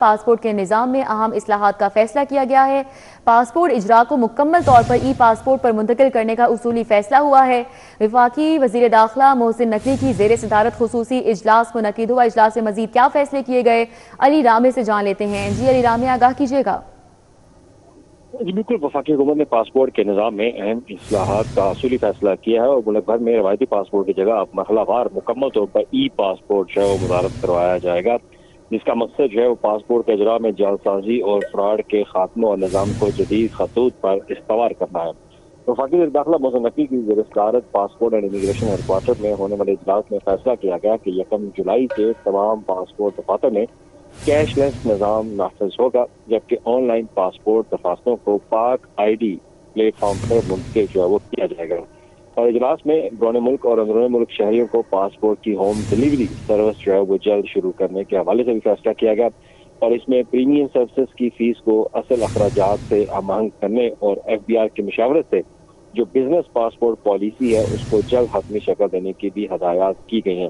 Passport के निज़ाम में अहम इस्लाहात का फैसला किया गया है। पासपोर्ट इजरा को मुकम्मल तौर पर ई पासपोर्ट पर मुंतकिल करने का उसूली फैसला हुआ है। वफाकी वज़ीर दाखिला मोहसिन नकवी की ज़ेर सदारत खुसूसी इजलास मुनक़िद हुआ। इजलास में मजीद क्या फैसले किए गए, अली रामे से जान लेते हैं। जी अली रामे, आगाह कीजिएगा। जी बिल्कुल, वफाकी हुकूमत ने पासपोर्ट के निज़ाम में अहम इस्लाहात का असूली फैसला किया है और मुल्क भर में रवायती पासपोर्ट की जगह अब मरहलावार मुकम्मल तौर पर ई पासपोर्ट जो है वो मुतारफ करवाया जाएगा, जिसका मकसद जो है वो पासपोर्ट के इजरा में जालसाजी और फ्रॉड के खात्मे और निज़ाम को जदीद खतूत पर इस्तवार करना है। वफाकी दाखिला मोहसिन नकवी की ज़ेर सदारत पासपोर्ट एंड इमिग्रेशन हेडक्वार्टर में होने वाले इजलास में फैसला किया गया कि 1 जुलाई से तमाम पासपोर्ट दफातर में कैशलेस निज़ाम नाफिज होगा, जबकि ऑनलाइन पासपोर्ट दरखास्तों को पाक ID प्लेटफॉर्म पर मुंतकिल जो है वो किया जाएगा। और इजलास में बैरून मुल्क और अंदरूनी मुल्क शहरियों को पासपोर्ट की होम डिलीवरी सर्विस जो है वो जल्द शुरू करने के हवाले से भी फैसला किया गया और इसमें प्रीमियम सर्विसेज की फीस को असल अखराजात से महंग करने और FBR की मशावरत से जो बिजनेस पासपोर्ट पॉलिसी है उसको जल्द हतमी शक्ल देने की भी हदायत की गई हैं।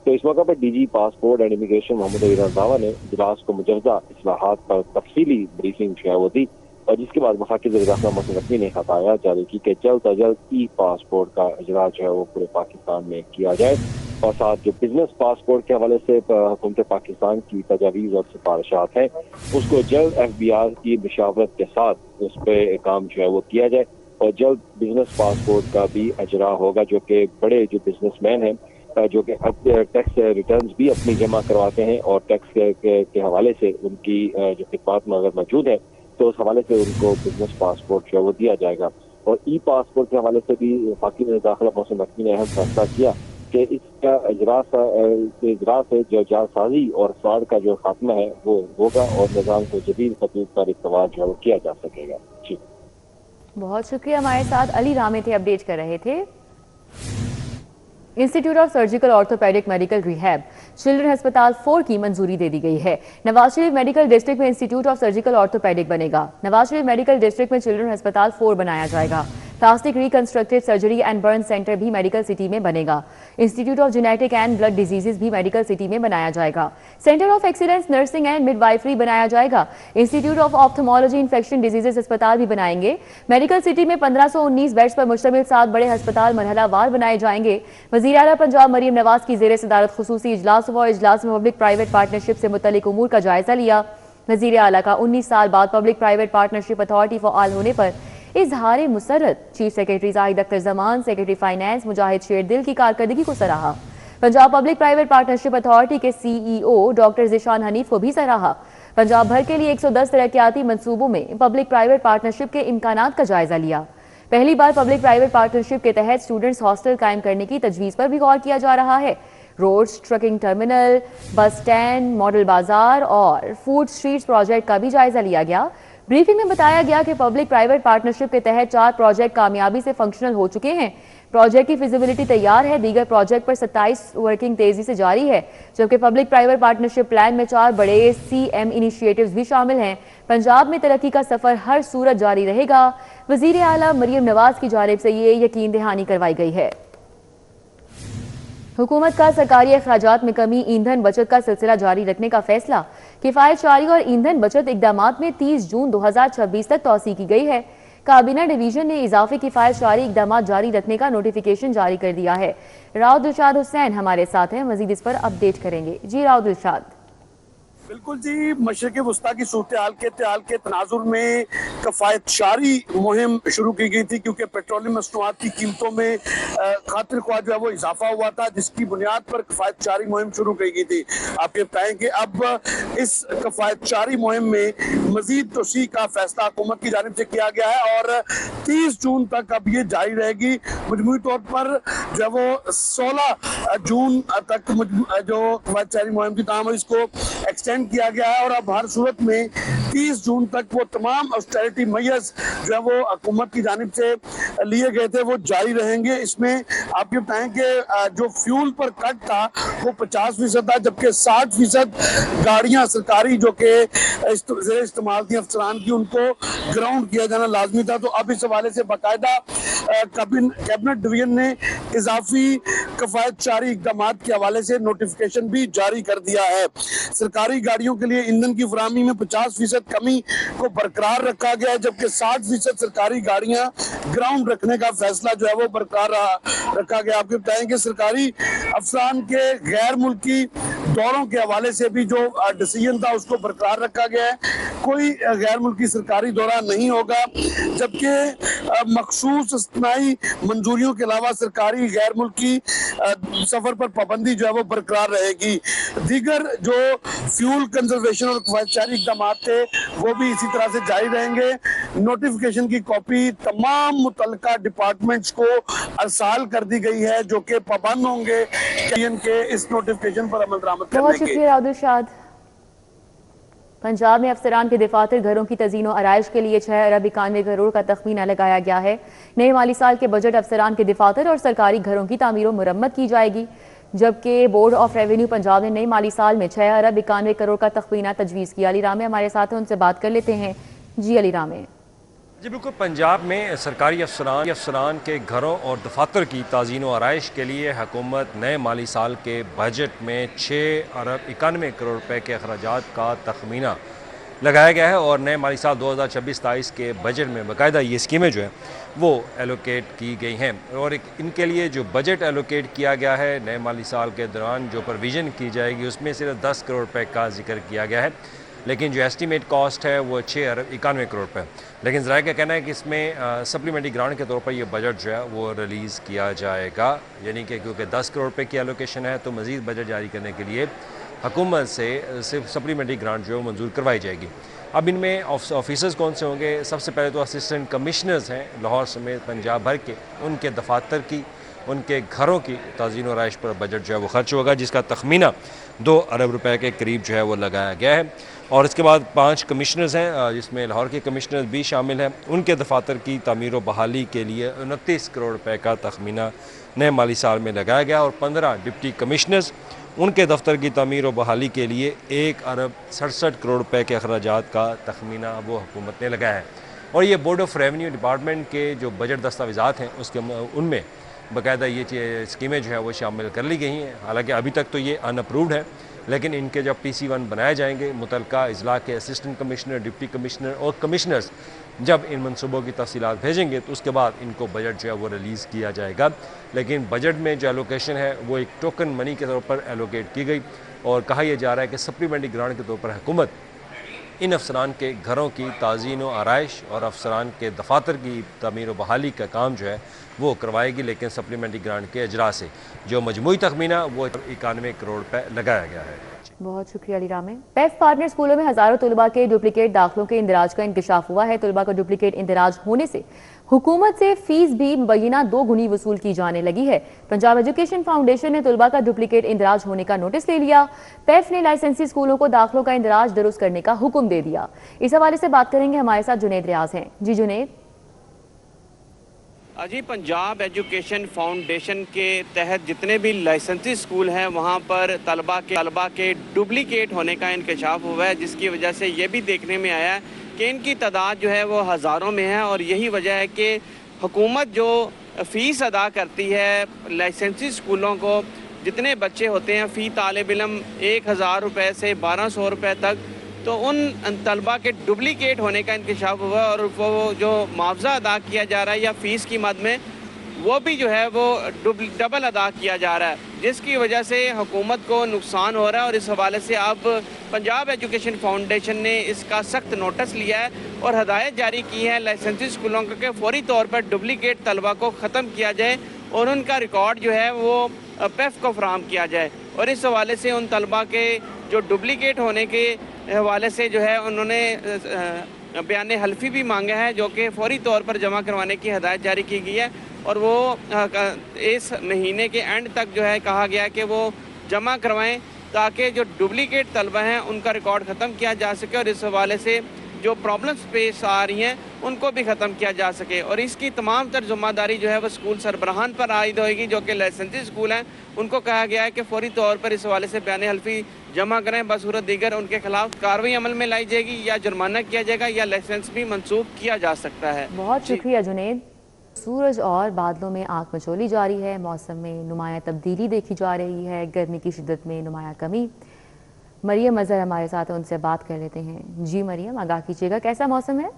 तो इस मौके पर DG passport and immigration Mohammad Ali Randhawa ने इजलास को मुजवजा इस्लाहात पर तफसीली ब्रीफिंग जो है वो दी और जिसके बाद वफाकी वज़ीर दाखिला मोहसिन नकवी ने हदायत जारी की कि जल्द अज जल्द ई पासपोर्ट का इजरा जो है वो पूरे पाकिस्तान में किया जाए और साथ जो बिजनेस पासपोर्ट के हवाले से हुकूमत पाकिस्तान की तजावीज़ और सिफारिशात हैं उसको जल्द FBR की मशावरत के साथ उस पर काम जो है वो किया जाए और जल्द बिजनेस पासपोर्ट का भी इजरा होगा, जो कि बड़े जो बिजनेसमैन हैं जो कि टैक्स रिटर्न्स भी अपनी जमा करवाते हैं और टैक्स के हवाले से उनकी जो खिदमत में अगर मौजूद है तो उस हवाले से उनको बिजनेस पासपोर्ट जो है वो दिया जाएगा। और ई पासपोर्ट के हवाले से भी वफाकी दाखिला मोहसिन नकवी ने अहम फैसला किया कि इसका इजरा से जो जालसाजी और फ्रॉड का जो खात्मा है वो होगा और निज़ाम को जदीद खतूत पर इस्तेमाल जो है वो किया जा सकेगा। जी बहुत शुक्रिया, हमारे साथ अली रामे थे, अपडेट कर रहे थे। Institute of surgical orthopaedic medical rehab children अस्पताल 4 की मंजूरी दे दी गई है। नवाज शरीफ मेडिकल डिस्ट्रिक्ट में इंस्टीट्यूट ऑफ सर्जिकल ऑर्थोपेडिक बनेगा। नवाज शरीफ मेडिकल डिस्ट्रिक्ट में चिल्ड्रन अस्पताल 4 बनाया जाएगा। Plastic reconstructive surgery and burn centre भी मेडिकल सिटी में बनेगा। Institute of genetic and blood diseases भी मेडिकल सिटी में बनाया जाएगा। Centre of excellence nursing and midwifery बनाया जाएगा। Institute of ophthalmology infection diseases अस्पताल भी बनाएंगे। मेडिकल सिटी में 1519 बेड्स पर मुश्तमिल 7 बड़े अस्पताल मरहलावार बनाए जाएंगे। वज़ीर आला पंजाब मरियम नवाज की ज़ेर सदारत खुसूसी इजलास हुआ। इजलास में पब्लिक प्राइवेट पार्टनरशिप से मुतल्लिक उमूर का जायजा लिया। वज़ीर आला का 19 साल बाद पब्लिक प्राइवेट पार्टनरशिप अथॉरिटी फ़आल होने पर इजहार मुसर्रत। Chief secretary Zahid Akhtar Zaman, secretary finance Mujahid Sherdil की कारकर्दगी को सराहा। Punjab public private partnership authority के CEO डॉक्टर ज़िशान हनीफ को भी सराहा। पंजाब भर के लिए 110 तरक्याती मंसूबों में पब्लिक प्राइवेट पार्टनरशिप के इम्कानात का जायजा लिया। पहली बार पब्लिक प्राइवेट पार्टनरशिप के तहत स्टूडेंट्स हॉस्टल कायम करने की तजवीज़ पर भी गौर किया जा रहा है। Roads, trucking terminal, bus stand, model बाजार और फूड स्ट्रीट्स प्रोजेक्ट का भी जायजा लिया गया। ब्रीफिंग में बताया गया कि पब्लिक प्राइवेट पार्टनरशिप के तहत 4 प्रोजेक्ट कामयाबी से फंक्शनल हो चुके हैं। प्रोजेक्ट की फिजिबिलिटी तैयार है। दीगर प्रोजेक्ट पर 27 वर्किंग तेजी से जारी है, जबकि पब्लिक प्राइवेट पार्टनरशिप प्लान में 4 बड़े CM इनिशिएटिव्स भी शामिल हैं। पंजाब में तरक्की का सफर हर सूरत जारी रहेगा। वजीर आला मरियम नवाज की जानिब से ये यकीन दहानी करवाई गई है। हुकूमत का सरकारी अखराजात में कमी, ईंधन बचत का सिलसिला जारी रखने का फैसला। किफायत शारी और ईंधन बचत इकदामात में 30 जून 2026 तक तौसी की गई है। काबीना डिवीजन ने इजाफी किफायत शारी इकदामात जारी रखने का नोटिफिकेशन जारी कर दिया है। राव दिलशाद हुसैन हमारे साथ हैं, मजीद इस पर अपडेट करेंगे। जी राव दिलशाद। बिल्कुल जी, मशरक़ वस्ता की सूरत हाल के तनाजुर में कफ़ायत शारी मुहिम शुरू की गई थी, क्योंकि पेट्रोलियम मसनूआत की कीमतों में खातिर ख्वाह जो है वो इजाफा हुआ था, जिसकी बुनियाद पर कफ़ायत शारी मुहिम शुरू की गई थी। आपके बताएं कि अब इस कफ़ायत शारी मुहिम में मजीद तोसी का फैसला हुकूमत की जानिब से किया गया है और 30 जून तक अब ये जारी रहेगी। मजमूई तौर पर जो है वो 16 जून तक जो कफ़ायत शारी मुहिम की ताम इसको एक्सटेंड किया गया है और अब हर सूरत में 30 जून तक वो तमाम ऑस्टेरिटी मेजर्स जो है वो हुकूमत की जानिब से लिए गए थे वो जारी रहेंगे। इसमें आपको बताएं कि जो फ्यूल पर कट था वो 50% था, जबकि 60% गाड़ियां सरकारी जो कि इस्तेमाल थी अफसरान की, उनको ग्राउंड किया जाना लाजमी था। तो अब इस हवाले से बाकायदा कैबिनेट डिवीजन ने इजाफी कफायतशारी इकदाम के हवाले से नोटिफिकेशन भी जारी कर दिया है। सरकारी गाड़ियों के लिए ईंधन की फराहमी में 50% कमी को बरकरार रखा गया है, जबकि 60% सरकारी गाड़ियां ग्राउंड रखने का फैसला जो है वो बरकरार रखा गया। आपको बताएं कि सरकारी अफसरान के गैर मुल्की दौरों के हवाले से भी जो डिसीजन था उसको बरकरार रखा गया है। कोई गैर मुल्की सरकारी दौरा नहीं होगा, जबकि मखसूस इस्तिनाई मंजूरियों के अलावा सरकारी गैर मुल्की सफर पर पाबंदी जो है वो बरकरार रहेगी। दीगर जो फ्यूल कंजर्वेशन और कफायतशारी इकदाम थे वो भी इसी तरह से जारी रहेंगे। नोटिफिकेशन की कॉपी तमाम मुतल्लिका डिपार्टमेंट्स को अरसाल कर दी गई है, जो कि पाबंद होंगे के इस नोटिफिकेशन पर अमल दरामद करने के। बहुत शुक्रिया अब्दुल। पंजाब में अफसरान के दफातर घरों की तज़ीन और आराइश के लिए 6 अरब 91 करोड़ का तखमीना लगाया गया है। नए माली साल के बजट अफसरान के दफातर और सरकारी घरों की तामीर और मुरम्मत की जाएगी, जबकि बोर्ड ऑफ रेवेन्यू पंजाब ने नए माली साल में 6 अरब 91 करोड़ का तखमीना तजवीज़ किया। अली रामे हमारे साथ हैं, उनसे बात कर लेते हैं। जी अली रामे। जी बिल्कुल, पंजाब में सरकारी अफसरान के घरों और दफातर की ताज़ीन व आराइश के लिए हुकूमत नए माली साल के बजट में 6 अरब 91 करोड़ रुपए के अखराजात का तखमीना लगाया गया है और नए माली साल 2026-27 के बजट में बाकायदा ये स्कीमें जो हैं वो एलोकेट की गई हैं और इनके लिए जो बजट एलोकेट किया गया है नए माली साल के दौरान जो प्रोविज़न की जाएगी उसमें सिर्फ 10 करोड़ रुपए का जिक्र किया गया है, लेकिन जो एस्टीमेट कॉस्ट है वो 6 अरब 91 करोड़ रुपये। लेकिन ज़राए का कहना है कि इसमें सप्लीमेंट्री ग्रांट के तौर पर ये बजट जो है वो रिलीज़ किया जाएगा, यानी कि क्योंकि 10 करोड़ रुपये की एलोकेशन है तो मज़ीद बजट जारी करने के लिए हुकूमत से सिर्फ सप्लीमेंट्री ग्रांट जो है मंजूर करवाई जाएगी। अब इनमें ऑफिसर्स कौन से होंगे? सबसे पहले तो असिस्टेंट कमिश्नर्स हैं लाहौर समेत पंजाब भर के, उनके दफातर की, उनके घरों की ताज़ीन और आइश पर बजट जो है वो खर्च होगा, जिसका तखमीना 2 अरब रुपए के करीब जो है वो लगाया गया है। और इसके बाद 5 कमिश्नर्स हैं, जिसमें लाहौर के कमिश्नर भी शामिल हैं। उनके दफातर की तामीर व बहाली के लिए 29 करोड़ रुपए का तखमीना नए माली साल में लगाया गया और 15 डिप्टी कमिश्नर्स, उनके दफ्तर की तामीर व बहाली के लिए 1 अरब 67 करोड़ रुपए के अखराजात का तखमीना वो हुकूमत ने लगाया है। और ये बोर्ड ऑफ रेवेन्यू डिपार्टमेंट के जो बजट दस्तावेज़ात हैं उसके उनमें बाकायदा ये स्कीमें जो है वो शामिल कर ली गई हैं। हालांकि अभी तक तो ये अनअप्रूव्ड है, लेकिन इनके जब PC1 बनाए जाएंगे, मुतल्लिका अजला के असिस्टेंट कमिश्नर, डिप्टी कमिश्नर और कमिश्नर्स जब इन मनसूबों की तफसीलात भेजेंगे तो उसके बाद इनको बजट जो है वो रिलीज़ किया जाएगा। लेकिन बजट में जो एलोकेशन है वो एक टोकन मनी के तौर पर एलोकेट की गई और कहा यह जा रहा है कि सप्लीमेंट्री ग्रांट के तौर पर हुकूमत इन अफसरान के घरों की ताज़ीन व आराइश और अफसरान के दफातर की तामीर व बहाली का काम जो है वो करवाएगी, लेकिन सप्लीमेंट्री ग्रांट के अजरा से जो मजमूई तखमीना वो 91 करोड़ रुपये लगाया गया है। बहुत शुक्रिया अली रामे। पैफ पार्टनर स्कूलों में हजारों तलबा के डुप्लीकेट दाखिलों के इंदराज का इंकशाफ हुआ है। तलबा का डुप्लीकेट इंदराज होने से हुकूमत से फीस भी मुबैना 2 गुनी वसूल की जाने लगी है। पंजाब एजुकेशन फाउंडेशन ने तलबा का डुप्लीकेट इंदराज होने का नोटिस ले लिया। पैफ ने लाइसेंसी स्कूलों को दाखिलों का इंदराज दुरुस्त करने का हुक्म दे दिया। इस हवाले से बात करेंगे, हमारे साथ जुनेद रियाज हैं। जी जुनेद। जी, पंजाब एजुकेशन फाउंडेशन के तहत जितने भी लाइसेंसी स्कूल हैं वहाँ पर तलबा के डुप्लीकेट होने का इंकशाफ हुआ है, जिसकी वजह से ये भी देखने में आया है कि इनकी तादाद जो है वो हज़ारों में है। और यही वजह है कि हुकूमत जो फ़ीस अदा करती है लाइसेंसी स्कूलों को, जितने बच्चे होते हैं फ़ी तालिब इल्म 1000 रुपये से 1200 रुपये तक, तो उन तलबा के डुप्लीकेट होने का इंकशाफ हुआ और वो जो मुआवजा अदा किया जा रहा है या फ़ीस की मद में वो भी जो है वो डबल अदा किया जा रहा है, जिसकी वजह से हुकूमत को नुकसान हो रहा है। और इस हवाले से अब पंजाब एजुकेशन फाउंडेशन ने इसका सख्त नोटिस लिया है और हदायत जारी की है लाइसेंसी स्कूलों के फौरी तौर पर डुप्लीकेट तलबा को ख़त्म किया जाए और उनका रिकॉर्ड जो है वो पैफ को फराहम किया जाए। और इस हवाले से उन तलबा के जो डुप्लीकेट होने के हवाले से जो है उन्होंने बयान हल्फी भी मांगा है, जो कि फौरी तौर पर जमा करवाने की हदायत जारी की गई है। और वो इस महीने के एंड तक जो है कहा गया कि वो जमा करवाएं ताकि जो डुप्लीकेट तलबा हैं उनका रिकॉर्ड ख़त्म किया जा सके और इस हवाले से जो प्रॉब्लम्स पेश आ रही हैं उनको भी ख़त्म किया जा सके। और इसकी तमाम तर ज़िम्मेदारी जो है वो स्कूल सरबराहान पर आयद होगी, जो कि लाइसेंसी स्कूल हैं। उनको कहा गया है कि फौरी तौर पर इस हवाले से बयान हल्फी जमा करें, बसूरत दीगर उनके खिलाफ कार्रवाई अमल में लाई जाएगी या जुर्माना किया जाएगा या लाइसेंस भी मंसूख किया जा सकता है। बहुत शुक्रिया जुनेद। सूरज और बादलों में आंख मचोली जारी है। मौसम में नुमाया तब्दीली देखी जा रही है। गर्मी की शिद्दत में नुमाया कमी। मरियम अजहर हमारे साथ हैं, उनसे बात कर लेते हैं। जी मरियम, आगाह कीजिएगा, कैसा मौसम है?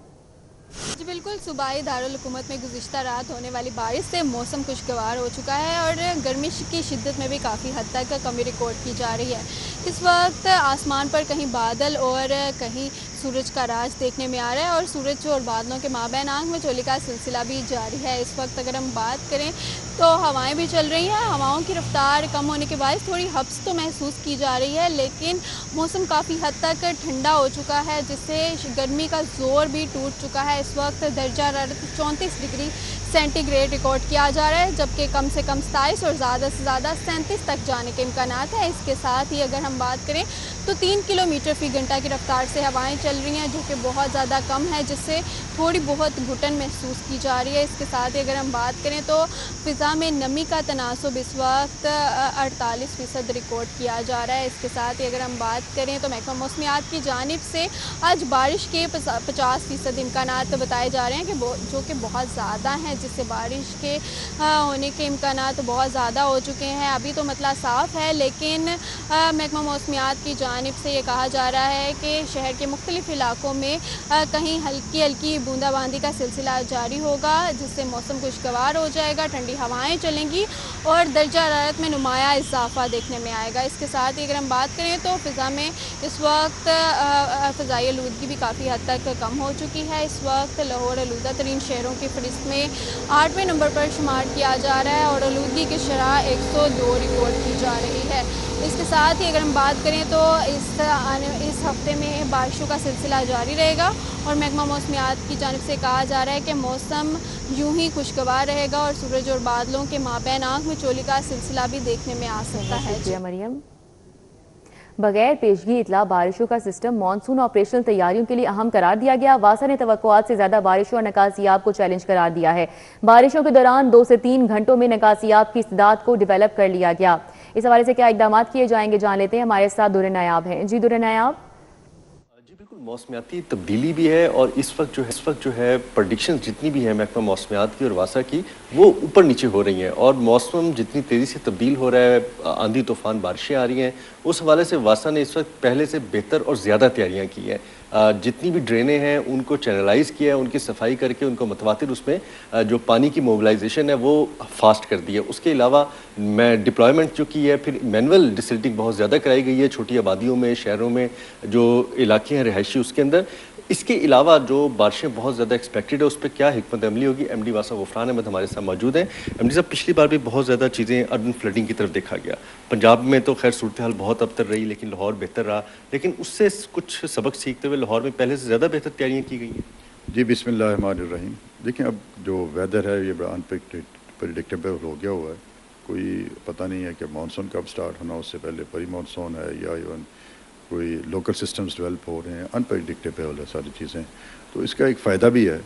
जी बिल्कुल, सूबाई दारुल हुकूमत में गुज़िश्ता रात होने वाली बारिश से मौसम खुशगवार हो चुका है और गर्मी की शिद्दत में भी काफ़ी हद तक कमी रिकॉर्ड की जा रही है। इस वक्त आसमान पर कहीं बादल और कहीं सूरज का राज देखने में आ रहा है और सूरज और बादलों के माबैन आंख में चोली का सिलसिला भी जारी है। इस वक्त अगर हम बात करें तो हवाएं भी चल रही हैं। हवाओं की रफ्तार कम होने के बायस थोड़ी हब्स तो महसूस की जा रही है, लेकिन मौसम काफ़ी हद तक ठंडा हो चुका है, जिससे गर्मी का जोर भी टूट चुका है। इस वक्त दर्जा हरारत 34 डिग्री सेंटीग्रेड रिकॉर्ड किया जा रहा है, जबकि कम से कम 27 और ज़्यादा से ज़्यादा 37 तक जाने के इम्कान हैं। इसके साथ ही अगर हम बात करें तो 3 किलोमीटर फ़ी घंटा की रफ्तार से हवाएं चल रही हैं, जो कि बहुत ज़्यादा कम है, जिससे थोड़ी बहुत घुटन महसूस की जा रही है। इसके साथ ही अगर हम बात करें तो फ़िज़ा में नमी का तनासुब इस वक्त 48% रिकॉर्ड किया जा रहा है। इसके साथ ही अगर हम बात करें तो महकमा मौसमियात की जानिब से आज बारिश के 50% इम्कान बताए जा रहे हैं, कि जो कि बहुत ज़्यादा हैं, जिससे बारिश के होने के इम्कान बहुत ज़्यादा हो चुके हैं। अभी तो मतला साफ़ है, लेकिन महकमा मौसमियात की जानिब से ये कहा जा रहा है कि शहर के मुख्तलिफ़ इलाकों में कहीं हल्की हल्की बूंदाबांदी का सिलसिला जारी होगा, जिससे मौसम खुशगवार हो जाएगा, ठंडी हवाएं चलेंगी और दर्जा हरारत में नुमाया इजाफा देखने में आएगा। इसके साथ ही अगर हम बात करें तो फ़िज़ा में इस वक्त फ़िज़ाई आलूदगी भी काफ़ी हद तक कम हो चुकी है। इस वक्त लाहौर आलूदा तरीन शहरों की फहरिस्त में 8वें नंबर पर शुमार किया जा रहा है और आलूदगी की शरह 102 रिकॉर्ड की जा रही है। इसके साथ ही अगर हम बात करें तो इस हफ्ते में बारिशों का सिलसिला जारी रहेगा और महकमा मौसमियात की जानिब से कहा जा रहा है कि मौसम यूं ही खुशगवार रहेगा और सूरज और बादलों के माबैन आंख में चोली का सिलसिला भी देखने में आ सकता है। शुक्रिया मरियम। बगैर पेशगी इतला बारिशों का सिस्टम मॉनसून ऑपरेशनल तैयारियों के लिए अहम करार दिया गया। वासा ने तवक्कुआत से ज्यादा बारिशों और नकासियाब को चैलेंज करार दिया है। बारिशों के दौरान 2 से 3 घंटों में नकासियाब की इस्तिदाद को डेवलप कर लिया गया। इस हवाले से क्या इकदाम किए जाएंगे, जान लेते हैं। हमारे साथ दुर्र नायाब हैं। जी दुर्र नायाब। जी बिल्कुल, मौसमियाती तब्दीली भी है और इस वक्त जो है प्रडिक्शन जितनी भी है महकमा मौसमियात की और वासा की, वो ऊपर नीचे हो रही हैं और मौसम जितनी तेज़ी से तब्दील हो रहा है, आंधी तूफान बारिशें आ रही हैं, उस हवाले से वासा ने इस वक्त पहले से बेहतर और ज़्यादा तैयारियां की हैं। जितनी भी ड्रेनें हैं उनको चैनलाइज किया है, उनकी सफाई करके उनको मतवातिर उसमें जो पानी की मोबिलाइजेशन है वो फास्ट कर दी है। उसके अलावा मैं डिप्लॉयमेंट जो की है, फिर मैनुअल डिसिल्टिंग बहुत ज़्यादा कराई गई है छोटी आबादियों में, शहरों में जो इलाके हैं रिहायशी उसके अंदर। इसके अलावा जो बारिशें बहुत ज़्यादा एक्सपेक्टेड है उस पर क्या हिकमत अमली होगी, एमडी वासा गफरान अहमद हमारे साथ मौजूद हैं। एमडी साहब, पिछली बार भी बहुत ज़्यादा चीज़ें अर्बन फ्लडिंग की तरफ देखा गया। पंजाब में तो खैर सूरत हाल बहुत अबतर रही, लेकिन लाहौर बेहतर रहा, लेकिन उससे कुछ सबक सीखते हुए लाहौर में पहले से ज़्यादा बेहतर तैयारियाँ की गई हैं। जी बिस्मिल्लाहिर्रहमानिर्रहीम। देखिए, अब जो वेदर है ये बड़ा अनप्रेडिक्टेबल हो गया हुआ है। कोई पता नहीं है कि मानसून कब स्टार्ट होना, उससे पहले प्री मानसून है या इवन कोई लोकल सिस्टम्स डेवलप हो रहे हैं, अनप्रेडिक्टेबल है सारी चीज़ें। तो इसका एक फ़ायदा भी है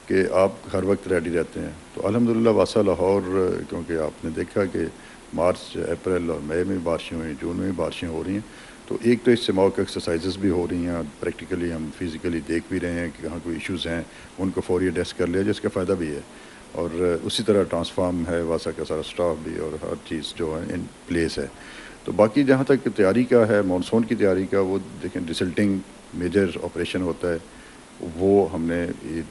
कि आप हर वक्त रेडी रहते हैं। तो अल्हम्दुलिल्लाह वासा लाहौर, क्योंकि आपने देखा कि मार्च, अप्रैल और मई में बारिशें हुई, जून में बारिशें हो रही हैं, तो एक तो इससे मॉक एक्सरसाइजेस भी हो रही हैं, प्रैक्टिकली हम फिज़िकली देख भी रहे हैं कि कहाँ कोई इश्यूज़ हैं, उनको फौरी एड्रेस कर लिया, जिसका फ़ायदा भी है। और उसी तरह ट्रांसफार्म है वासा का सारा स्टाफ भी और हर चीज़ जो है इन प्लेस है। तो बाकी जहाँ तक तैयारी का है, मानसून की तैयारी का, वो देखें डिसल्टिंग मेजर ऑपरेशन होता है, वो हमने ये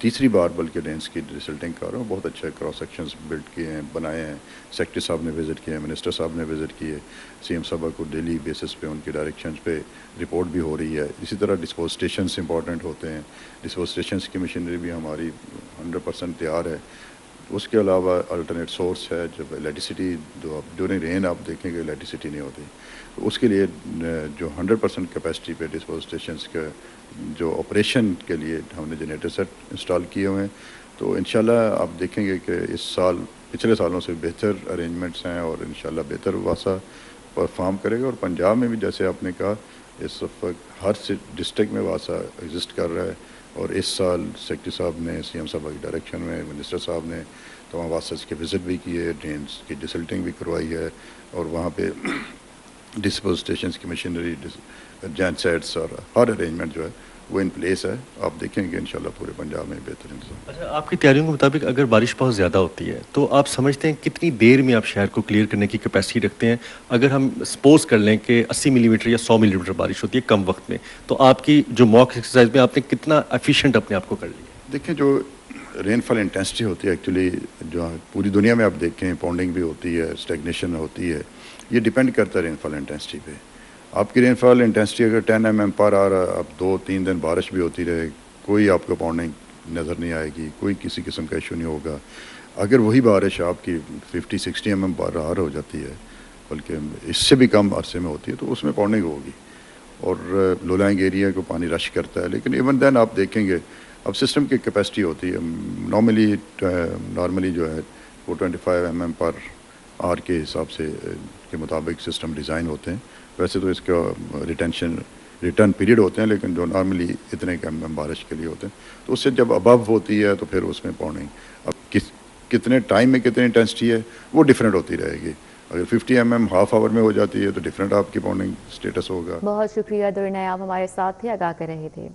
तीसरी बार बल्कि रेंज की डिसल्टिंग कर रहा हूँ। बहुत अच्छे क्रॉस सेक्शंस बिल्ड किए हैं, बनाए हैं। सेक्रेटरी साहब ने विज़िट किए, मिनिस्टर साहब ने विज़िट किए, सीएम साहब को डेली बेसिस पे उनके डायरेक्शंस पे रिपोर्ट भी हो रही है। इसी तरह डिस्पोज स्टेशंस इंपॉर्टेंट होते हैं, डिस्पोज स्टेशंस की मशीनरी भी हमारी 100% तैयार है। उसके अलावा अल्टरनेट सोर्स है, जब इलेक्ट्रिसिटी ड्यूरिंग रेन आप देखेंगे इलेक्ट्रिसिटी नहीं होती, तो उसके लिए जो 100% कैपेसिटी पे डिस्पोज स्टेशंस के जो ऑपरेशन के लिए हमने जनरेटर सेट इंस्टॉल किए हुए हैं। तो इंशाल्लाह आप देखेंगे कि इस साल पिछले सालों से बेहतर अरेंजमेंट्स हैं और इंशाल्लाह बेहतर वासा परफॉर्म करेगा। और पंजाब में भी जैसे आपने कहा, इस वक्त हर डिस्ट्रिक्ट में वासा एग्जिस्ट कर रहा है और इस साल सेक्रेटरी साहब ने, सीएम साहब की डायरेक्शन में, मिनिस्टर साहब ने तमाम वासा के विज़िट भी किए, ड्रेन्स की डिसल्टिंग भी करवाई है और वहाँ पे डिस्पोज स्टेशन की मशीनरी जेनसेट्स और हर अरेंजमेंट जो है वो इन प्लेस है। आप देखेंगे इंशाल्लाह पूरे पंजाब में बेहतर इंतजाम। अच्छा, आपकी तैयारियों के मुताबिक अगर बारिश बहुत ज़्यादा होती है तो आप समझते हैं कितनी देर में आप शहर को क्लियर करने की कैपेसिटी रखते हैं? अगर हम सपोज कर लें कि 80 मिलीमीटर या 100 मिलीमीटर बारिश होती है कम वक्त में, तो आपकी जो मॉक एक्सरसाइज में आपने कितना एफिशिएंट अपने आप को कर लिया? देखिए, जो रेनफॉल इंटेंसिटी होती है एक्चुअली जो पूरी दुनिया में आप देखें पाउंडिंग भी होती है, स्टेगनेशन होती है, ये डिपेंड करता है रेनफॉल इंटेंसिटी पे। आपकी रेनफॉल इंटेंसिटी अगर 10 mm पर आ रहा, अब 2-3 दिन बारिश भी होती रहे, कोई आपको पाउंडिंग नज़र नहीं आएगी, कोई किसी किस्म का इशू नहीं होगा। अगर वही बारिश आपकी 50-60 mm पर हो जाती है, बल्कि इससे भी कम अरसे में होती है, तो उसमें पाउंडिंग होगी और लो लाइंग एरिया को पानी रश करता है। लेकिन इवन देन आप देखेंगे अब सिस्टम की कैपेसिटी होती है नॉर्मली जो है वो 25 mm पर आर के हिसाब से के मुताबिक सिस्टम डिज़ाइन होते हैं। वैसे तो इसका रिटर्न पीरियड होते हैं, लेकिन जो नॉर्मली इतने mm बारिश के लिए होते हैं, तो उससे जब अबव होती है तो फिर उसमें पाउंडिंग अब कितने टाइम में कितनी इंटेंसिटी है वो डिफरेंट होती रहेगी। अगर 50 mm हाफ आवर में हो जाती है तो डिफरेंट आपकी पाउंडिंग स्टेटस होगा। बहुत शुक्रिया दुर्नय, आप हमारे साथ थे, आगाह कर रहे थे।